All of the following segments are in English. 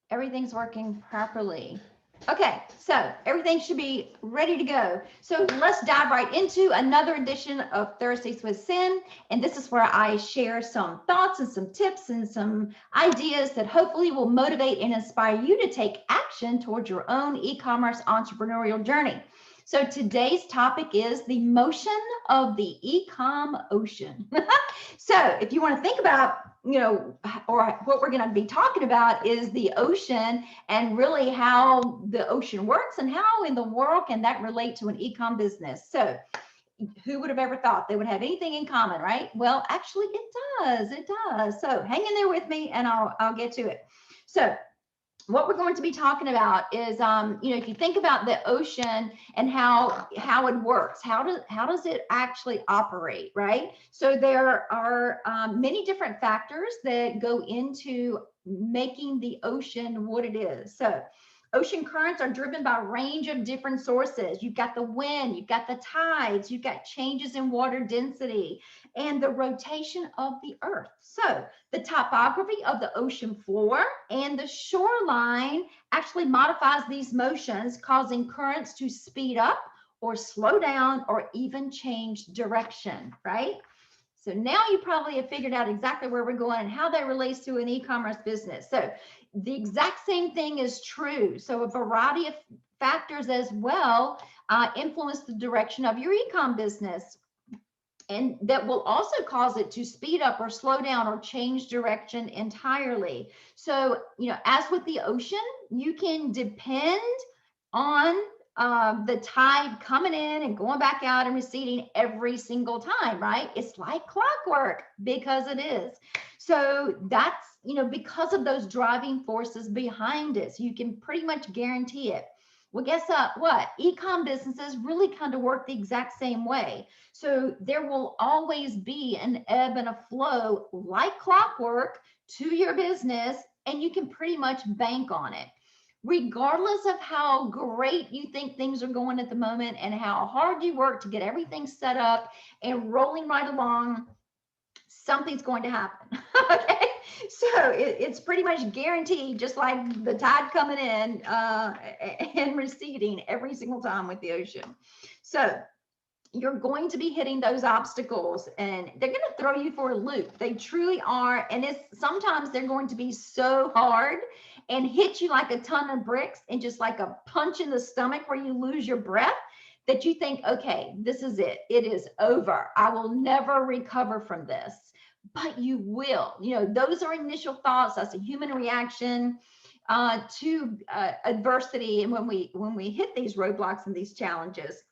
Everything's working properly. Okay, so everything should be ready to go. So let's dive right into another edition of Thursdays with Sin. And this is where I share some thoughts and some tips and some ideas that hopefully will motivate and inspire you to take action towards your own e-commerce entrepreneurial journey. So today's topic is the motion of the e-com ocean. So if you want to think about, or what we're going to be talking about is the ocean and really how the ocean works and how in the world can that relate to an e-com business. So who would have ever thought they would have anything in common, right? Well, actually it does. It does. So hang in there with me and I'll get to it. So what we're going to be talking about is, if you think about the ocean and how it works, how does it actually operate, right? So there are many different factors that go into making the ocean what it is. So ocean currents are driven by a range of different sources. You've got the wind, you've got the tides, you've got changes in water density, and the rotation of the earth. So the topography of the ocean floor and the shoreline actually modifies these motions, causing currents to speed up or slow down or even change direction, right? So now you probably have figured out exactly where we're going and how that relates to an e-commerce business. So the exact same thing is true. So a variety of factors as well influence the direction of your e-com business, and that will also cause it to speed up or slow down or change direction entirely. So, as with the ocean, you can depend on the tide coming in and going back out and receding every single time, right? It's like clockwork because it is. So that's, because of those driving forces behind it. So you can pretty much guarantee it. Well, guess what? E-com businesses really kind of work the exact same way. So there will always be an ebb and a flow like clockwork to your business, and you can pretty much bank on it. Regardless of how great you think things are going at the moment and how hard you work to get everything set up and rolling right along, something's going to happen. Okay, so it's pretty much guaranteed, just like the tide coming in and receding every single time with the ocean. So you're going to be hitting those obstacles and they're going to throw you for a loop. They truly are. And it's sometimes they're going to be so hard and hit you like a ton of bricks and just like a punch in the stomach where you lose your breath, that you think, okay, this is it. It is over. I will never recover from this. But you will. Those are initial thoughts. That's a human reaction to adversity, and when we hit these roadblocks and these challenges.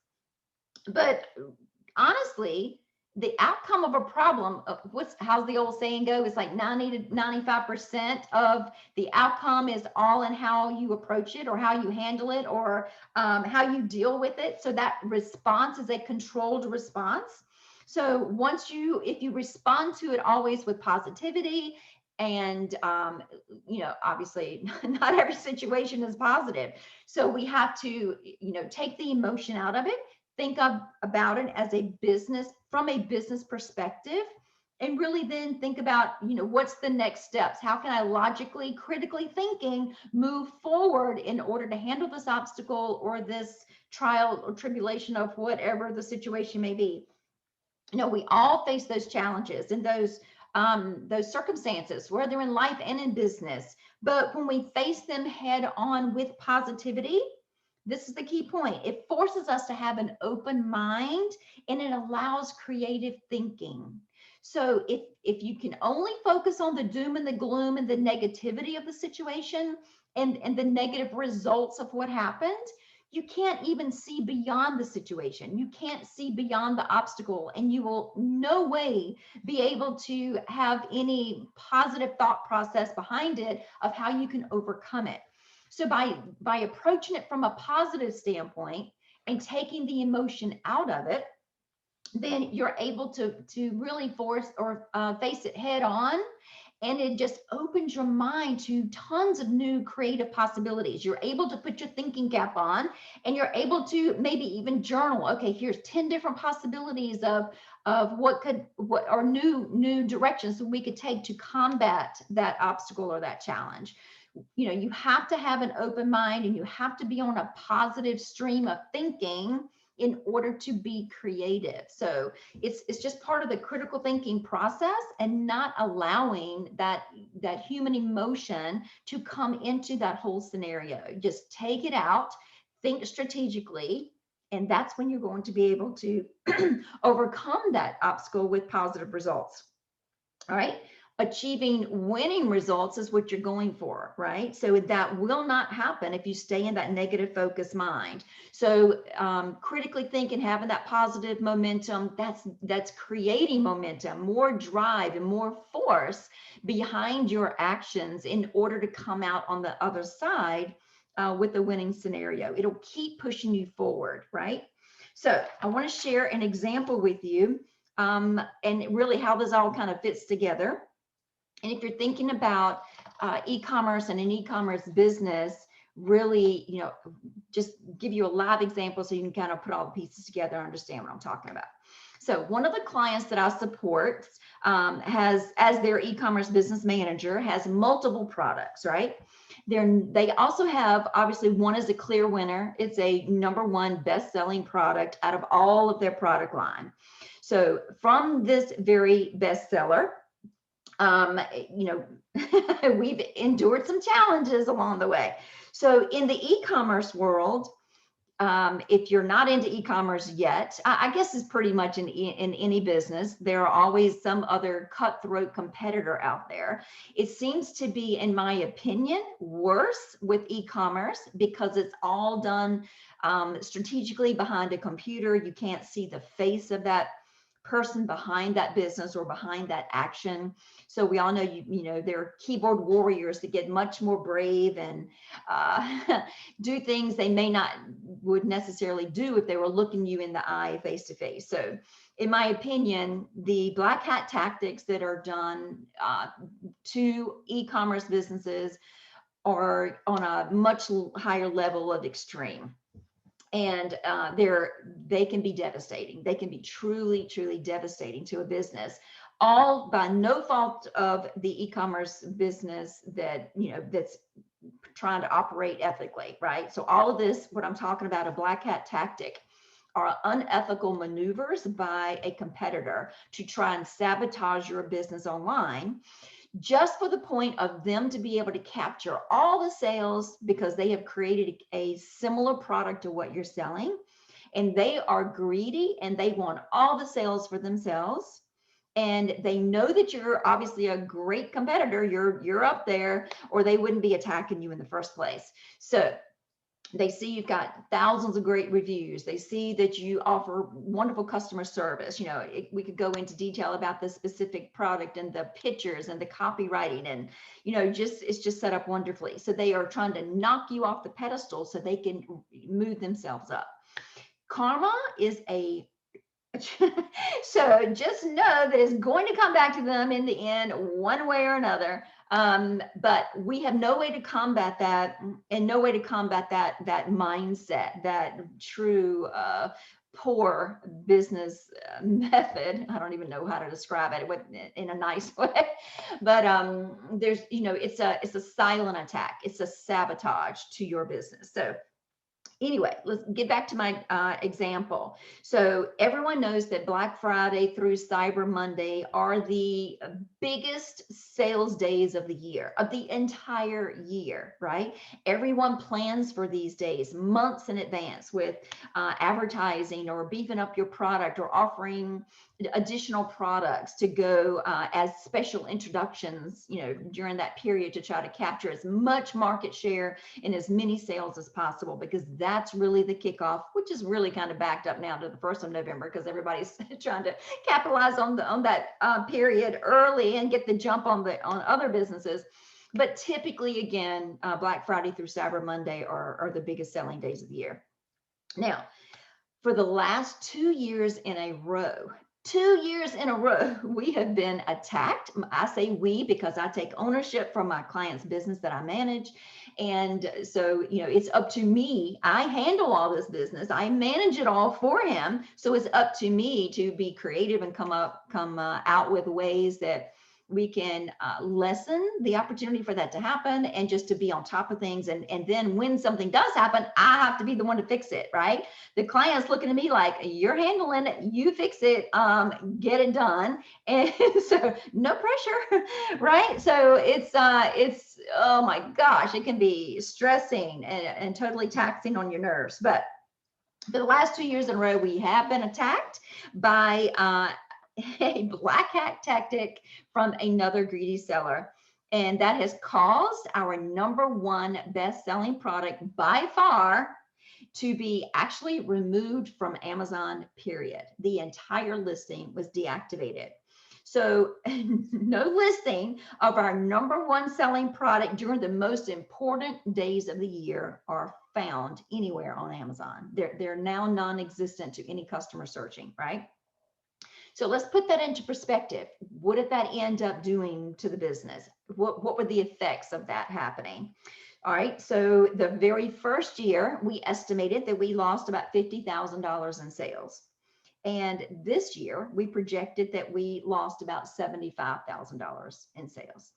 But honestly, the outcome of a problem, how's the old saying go? It's like 90 to 95% of the outcome is all in how you approach it or how you handle it or how you deal with it. So that response is a controlled response. So if you respond to it always with positivity, and obviously not every situation is positive. So we have to, take the emotion out of it, think about it as a business, from a business perspective, and really then think about, what's the next steps? How can I logically, critically thinking, move forward in order to handle this obstacle or this trial or tribulation of whatever the situation may be. We all face those challenges and those circumstances, whether in life and in business. But when we face them head on with positivity, this is the key point. It forces us to have an open mind and it allows creative thinking. So if you can only focus on the doom and the gloom and the negativity of the situation and the negative results of what happened, you can't even see beyond the situation. You can't see beyond the obstacle, and you will no way be able to have any positive thought process behind it of how you can overcome it. So by approaching it from a positive standpoint and taking the emotion out of it, then you're able to really force or face it head on. And it just opens your mind to tons of new creative possibilities. You're able to put your thinking cap on and you're able to maybe even journal. Okay, here's 10 different possibilities of what are new directions that we could take to combat that obstacle or that challenge. you have to have an open mind and you have to be on a positive stream of thinking in order to be creative. So it's just part of the critical thinking process, and not allowing that human emotion to come into that whole scenario. Just take it out, think strategically, and that's when you're going to be able to overcome that obstacle with positive results. All right. Achieving winning results is what you're going for, right? So that will not happen if you stay in that negative focus mind. So critically thinking, having that positive momentum, that's creating momentum, more drive and more force behind your actions in order to come out on the other side with a winning scenario. It'll keep pushing you forward, right? So I want to share an example with you, and really how this all kind of fits together. And if you're thinking about e-commerce and an e-commerce business, really, just give you a live example so you can kind of put all the pieces together and understand what I'm talking about. So one of the clients that I support has, as their e-commerce business manager, has multiple products, right? They also have, obviously, one is a clear winner. It's a number1 best-selling product out of all of their product line. So from this very bestseller, we've endured some challenges along the way. So in the e-commerce world, if you're not into e-commerce yet, I guess it's pretty much in any business, there are always some other cutthroat competitor out there. It seems to be, in my opinion, worse with e-commerce because it's all done strategically behind a computer. You can't see the face of that person behind that business or behind that action. So we all know, there are keyboard warriors that get much more brave and do things they would necessarily do if they were looking you in the eye face to face. So in my opinion, the black hat tactics that are done to e-commerce businesses are on a much higher level of extreme. And they can be devastating. They can be truly, truly devastating to a business, all by no fault of the e-commerce business that's trying to operate ethically, right? So all of this, what I'm talking about, a black hat tactic, are unethical maneuvers by a competitor to try and sabotage your business online, just for the point of them to be able to capture all the sales because they have created a similar product to what you're selling. And they are greedy and they want all the sales for themselves. And they know that you're obviously a great competitor. You're up there, or they wouldn't be attacking you in the first place. So they see you've got thousands of great reviews. They see that you offer wonderful customer service. We could go into detail about the specific product and the pictures and the copywriting, and it's just set up wonderfully. So they are trying to knock you off the pedestal so they can move themselves up. Karma is so just know that it's going to come back to them in the end, one way or another. But we have no way to combat that, and no way to combat that mindset, that true poor business method. I don't even know how to describe it in a nice way, but there's, it's a silent attack. It's a sabotage to your business. So anyway, let's get back to my example. So everyone knows that Black Friday through Cyber Monday are the biggest sales days of the year, of the entire year, right? Everyone plans for these days months in advance with advertising or beefing up your product or offering additional products to go as special introductions, during that period to try to capture as much market share and as many sales as possible, because that's really the kickoff, which is really kind of backed up now to the 1st of November because everybody's trying to capitalize on that period early and get the jump on other businesses. But typically, again, Black Friday through Cyber Monday are the biggest selling days of the year. Now, for the last 2 years in a row, we have been attacked. I say we because I take ownership from my client's business that I manage. And so, it's up to me. I handle all this business. I manage it all for him. So it's up to me to be creative and come out with ways that we can lessen the opportunity for that to happen, and just to be on top of things. And then when something does happen, I have to be the one to fix it, right? The client's looking at me like, you're handling it, you fix it, get it done. And so no pressure, right? So it's oh my gosh, it can be stressing and totally taxing on your nerves. But for the last 2 years in a row, we have been attacked by a black hat tactic from another greedy seller. And that has caused our #1 best-selling product by far to be actually removed from Amazon, period. The entire listing was deactivated. So no listing of our #1 selling product during the most important days of the year are found anywhere on Amazon. They're now non-existent to any customer searching, right? So let's put that into perspective. What did that end up doing to the business? What were the effects of that happening? All right, so the very first year, we estimated that we lost about $50,000 in sales. And this year, we projected that we lost about $75,000 in sales.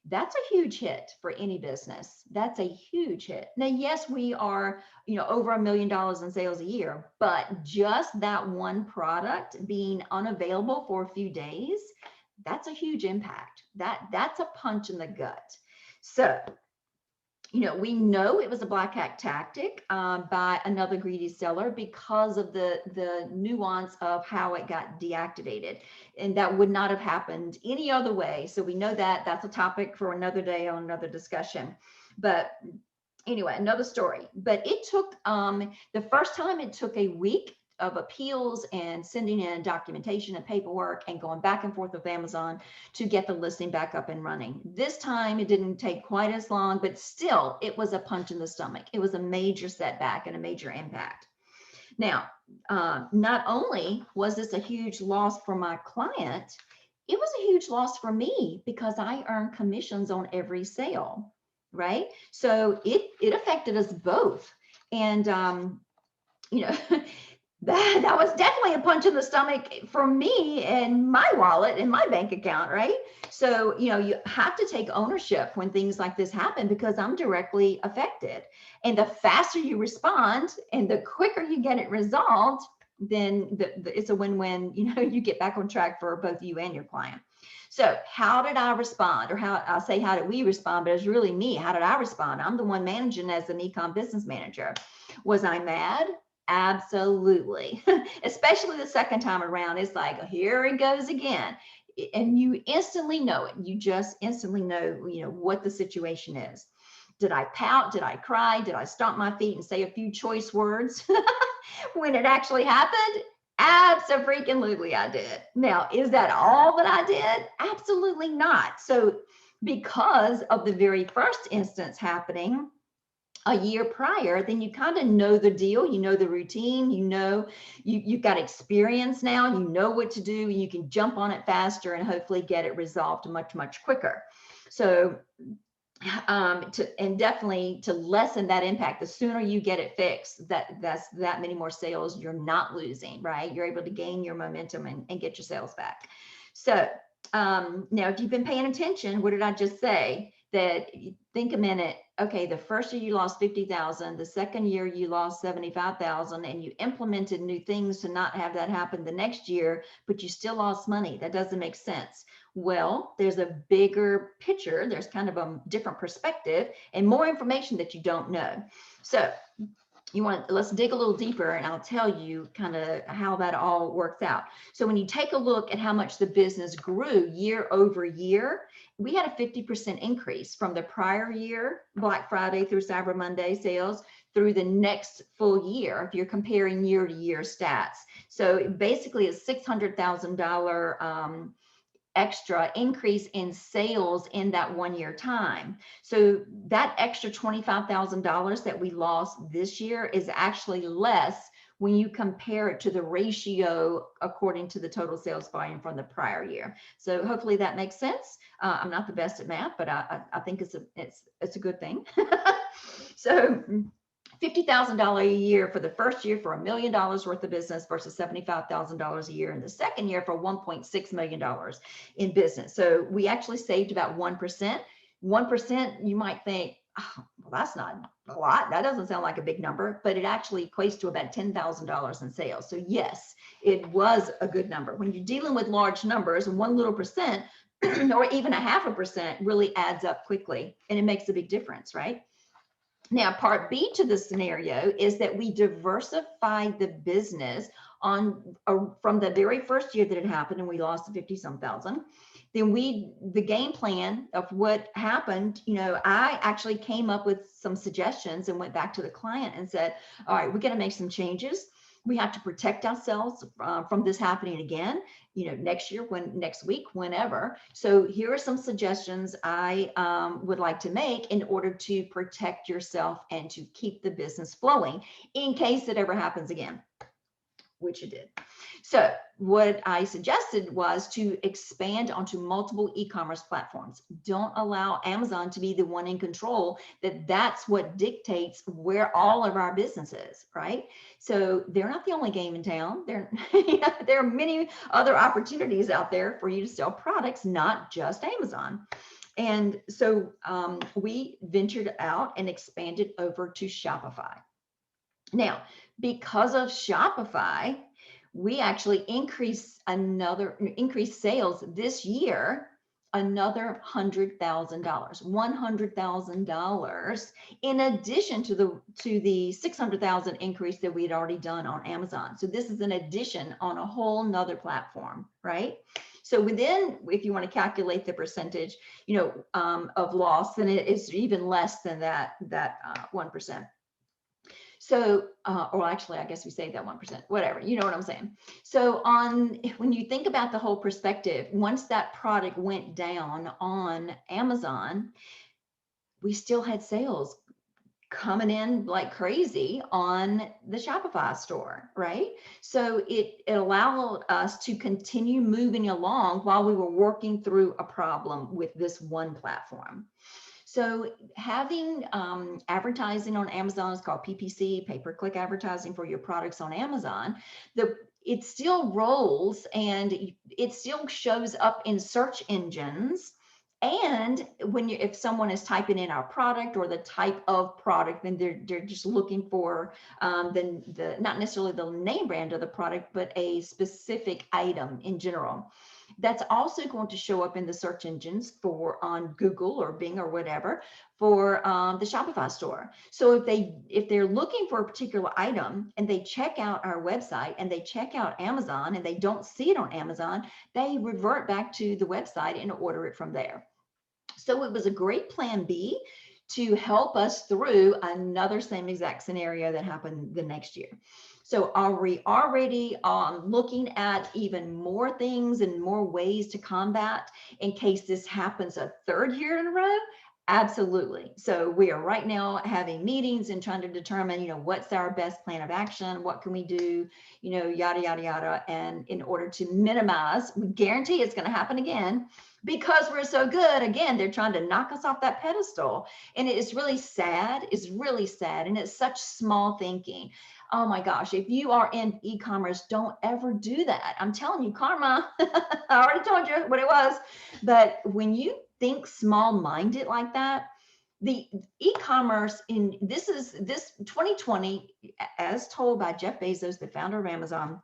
That's a huge hit for any business. That's a huge hit. Now, yes, we are, over $1 million in sales a year, but just that one product being unavailable for a few days, that's a huge impact. That's a punch in the gut. So, we know it was a black hat tactic by another greedy seller because of the nuance of how it got deactivated. And that would not have happened any other way. So we know that that's a topic for another day on another discussion. But anyway, another story. But it took, the first time it took a week of appeals and sending in documentation and paperwork and going back and forth with Amazon to get the listing back up and running. This time it didn't take quite as long, but still it was a punch in the stomach. It was a major setback and a major impact. Now, not only was this a huge loss for my client, it was a huge loss for me because I earn commissions on every sale, right? So it affected us both. And, that was definitely a punch in the stomach for me and my wallet and my bank account, right? So, you have to take ownership when things like this happen because I'm directly affected. And the faster you respond and the quicker you get it resolved, then it's a win-win. You get back on track for both you and your client. So how did I respond? Or how did we respond, but it's really me. How did I respond? I'm the one managing as an e-com business manager. Was I mad? Absolutely. Especially the second time around. It's like, here it goes again. And you instantly know it. You just instantly know, what the situation is. Did I pout? Did I cry? Did I stomp my feet and say a few choice words when it actually happened? Absolutely, I did. Now, is that all that I did? Absolutely not. So because of the very first instance happening a year prior, then you kind of know the deal, the routine, you've got experience now, you know what to do, and you can jump on it faster and hopefully get it resolved much, much quicker. So, definitely to lessen that impact, the sooner you get it fixed, that's that many more sales you're not losing, right? You're able to gain your momentum and get your sales back. So now, if you've been paying attention, what did I just say? That think a minute, okay, the first year you lost 50,000, the second year you lost 75,000, and you implemented new things to not have that happen the next year, but you still lost money. That doesn't make sense. Well, there's a bigger picture. There's kind of a different perspective and more information that you don't know. So let's dig a little deeper and I'll tell you kind of how that all works out. So when you take a look at how much the business grew year over year, we had a 50% increase from the prior year, Black Friday through Cyber Monday sales, through the next full year, if you're comparing year to year stats. So basically a $600,000 extra increase in sales in that 1 year time. So that extra $25,000 that we lost this year is actually less when you compare it to the ratio according to the total sales volume from the prior year. So hopefully that makes sense. I'm not the best at math, but I think it's a good thing. So $50,000 a year for the first year for $1 million worth of business versus $75,000 a year in the second year for $1.6 million in business. So we actually saved about 1%. 1%, you might think, oh, well, that's not a lot. That doesn't sound like a big number, but it actually equates to about $10,000 in sales. So yes, it was a good number. When you're dealing with large numbers, 1 little percent or even a 0.5% really adds up quickly, and it makes a big difference, right? Now, part B to the scenario is that we diversify the business from the very first year that it happened and we lost the 50-some thousand. Then the game plan of what happened, I actually came up with some suggestions and went back to the client and said, all right, we're going to make some changes. We have to protect ourselves from this happening again, next year, next week, whenever. So here are some suggestions I would like to make in order to protect yourself and to keep the business flowing in case it ever happens again, which it did. So what I suggested was to expand onto multiple e-commerce platforms. Don't allow Amazon to be the one in control, that's what dictates where all of our business is, right? So they're not the only game in town. There are many other opportunities out there for you to sell products, not just Amazon. And so we ventured out and expanded over to Shopify. Now, because of Shopify, we actually increased sales this year, another $100,000, $100,000 in addition to the 600,000 increase that we had already done on Amazon. So this is an addition on a whole nother platform, right? So within, if you want to calculate the percentage, of loss, then it is even less than that 1%. So, or actually, I guess we say that 1%, whatever, you know what I'm saying? So when you think about the whole perspective, once that product went down on Amazon, we still had sales coming in like crazy on the Shopify store, right? So it allowed us to continue moving along while we were working through a problem with this one platform. So having advertising on Amazon is called PPC, pay-per-click advertising for your products on Amazon. It still rolls and it still shows up in search engines. And if someone is typing in our product or the type of product, then they're just looking for not necessarily the name brand of the product, but a specific item in general. That's also going to show up in the search engines on Google or Bing or whatever for the Shopify store. So if they're looking for a particular item and they check out our website and they check out Amazon and they don't see it on Amazon, they revert back to the website and order it from there. So it was a great plan B to help us through another same exact scenario that happened the next year. So are we already looking at even more things and more ways to combat in case this happens a third year in a row? Absolutely. So we are right now having meetings and trying to determine, what's our best plan of action? What can we do? Yada, yada, yada. And in order to minimize, we guarantee it's going to happen again because we're so good. Again, they're trying to knock us off that pedestal. And it's really sad. It's really sad. And it's such small thinking. Oh my gosh, if you are in e-commerce, don't ever do that. I'm telling you, karma, I already told you what it was. But when you think small-minded like that, the e-commerce this 2020, as told by Jeff Bezos, the founder of Amazon,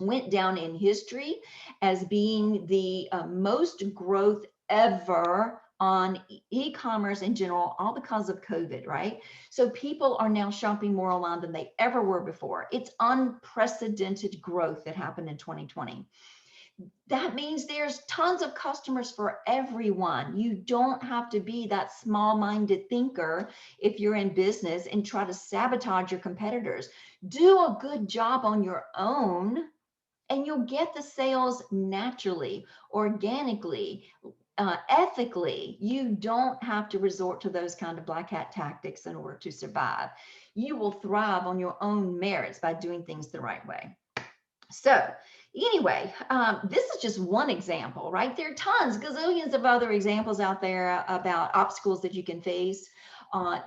went down in history as being the most growth ever on e-commerce in general, all because of COVID, right? So people are now shopping more online than they ever were before. It's unprecedented growth that happened in 2020. That means there's tons of customers for everyone. You don't have to be that small-minded thinker if you're in business and try to sabotage your competitors. Do a good job on your own and you'll get the sales naturally, organically, ethically. You don't have to resort to those kind of black hat tactics in order to survive. You will thrive on your own merits by doing things the right way. So anyway, this is just one example, right? There are tons, gazillions of other examples out there about obstacles that you can face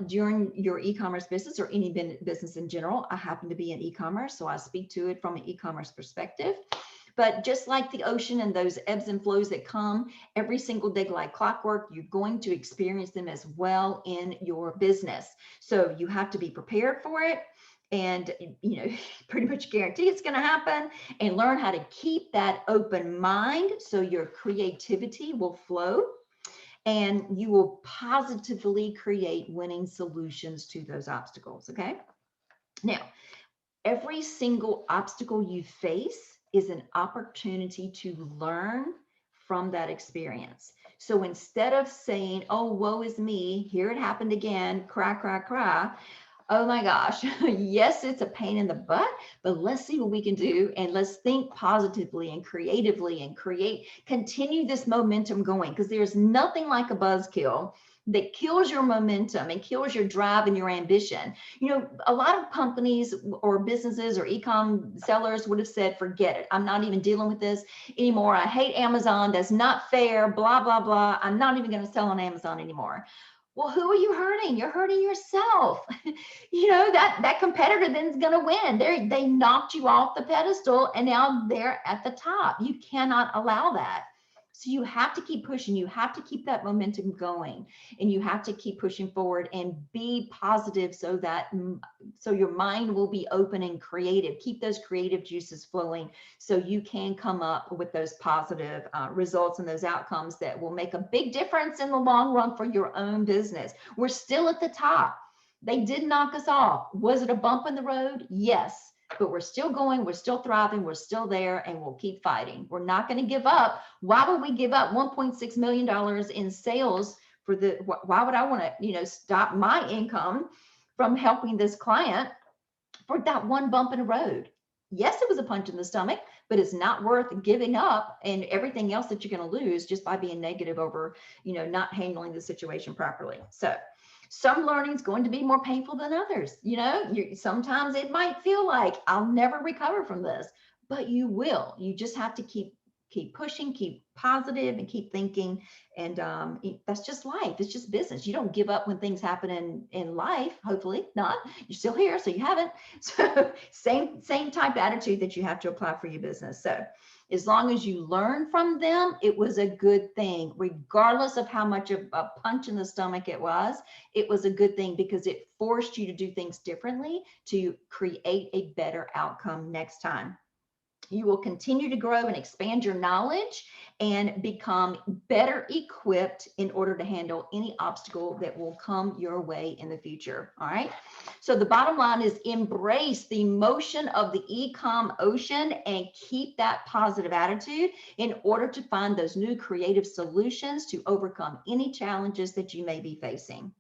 during your e-commerce business or any business in general. I happen to be in e-commerce, so I speak to it from an e-commerce perspective. But just like the ocean and those ebbs and flows that come every single day like clockwork, you're going to experience them as well in your business. So you have to be prepared for it, and pretty much guarantee it's going to happen, and learn how to keep that open mind so your creativity will flow and you will positively create winning solutions to those obstacles. Okay. Now, every single obstacle you face is an opportunity to learn from that experience. So instead of saying, oh, woe is me, here it happened again, cry, cry, cry. Oh my gosh, yes, it's a pain in the butt, but let's see what we can do. And let's think positively and creatively and continue this momentum going, because there's nothing like a buzzkill that kills your momentum and kills your drive and your ambition. A lot of companies or businesses or e-com sellers would have said, forget it. I'm not even dealing with this anymore. I hate Amazon. That's not fair, blah, blah, blah. I'm not even going to sell on Amazon anymore. Well, who are you hurting? You're hurting yourself. That competitor then is going to win. They knocked you off the pedestal and now they're at the top. You cannot allow that. So you have to keep pushing. You have to keep that momentum going, and you have to keep pushing forward and be positive so your mind will be open and creative. Keep those creative juices flowing so you can come up with those positive results and those outcomes that will make a big difference in the long run for your own business. We're still at the top. They did knock us off. Was it a bump in the road? Yes. But we're still going, we're still thriving, we're still there, and we'll keep fighting. We're not going to give up. Why would we give up $1.6 million in sales why would I want to, stop my income from helping this client for that one bump in the road? Yes, it was a punch in the stomach, but it's not worth giving up and everything else that you're going to lose just by being negative over, not handling the situation properly. So some learning is going to be more painful than others. Sometimes it might feel like I'll never recover from this, but you will. You just have to keep pushing, keep positive, and keep thinking. And that's just life. It's just business. You don't give up when things happen in life. Hopefully not. You're still here, so you haven't. So same type of attitude that you have to apply for your business. So as long as you learn from them, it was a good thing, regardless of how much of a punch in the stomach it was a good thing, because it forced you to do things differently to create a better outcome next time. You will continue to grow and expand your knowledge and become better equipped in order to handle any obstacle that will come your way in the future. All right. So the bottom line is embrace the motion of the e-com ocean and keep that positive attitude in order to find those new creative solutions to overcome any challenges that you may be facing.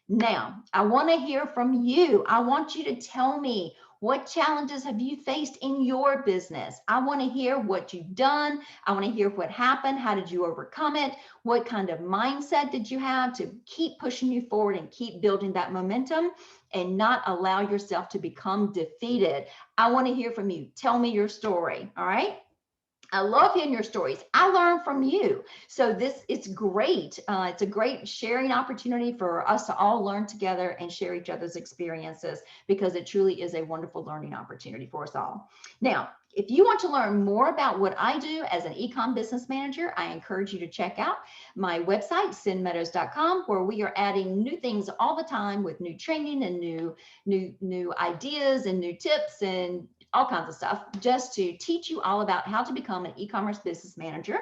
Now, I want to hear from you. I want you to tell me, what challenges have you faced in your business? I want to hear what you've done. I want to hear what happened. How did you overcome it? What kind of mindset did you have to keep pushing you forward and keep building that momentum and not allow yourself to become defeated? I want to hear from you. Tell me your story. All right. I love hearing your stories. I learn from you. So it's great. It's a great sharing opportunity for us to all learn together and share each other's experiences, because it truly is a wonderful learning opportunity for us all. Now, if you want to learn more about what I do as an e-com business manager, I encourage you to check out my website, cinmeadows.com, where we are adding new things all the time with new training and new ideas and new tips and all kinds of stuff, just to teach you all about how to become an e-commerce business manager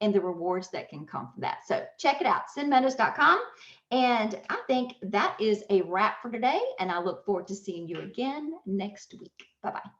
and the rewards that can come from that. So check it out, cinmeadows.com. And I think that is a wrap for today. And I look forward to seeing you again next week. Bye-bye.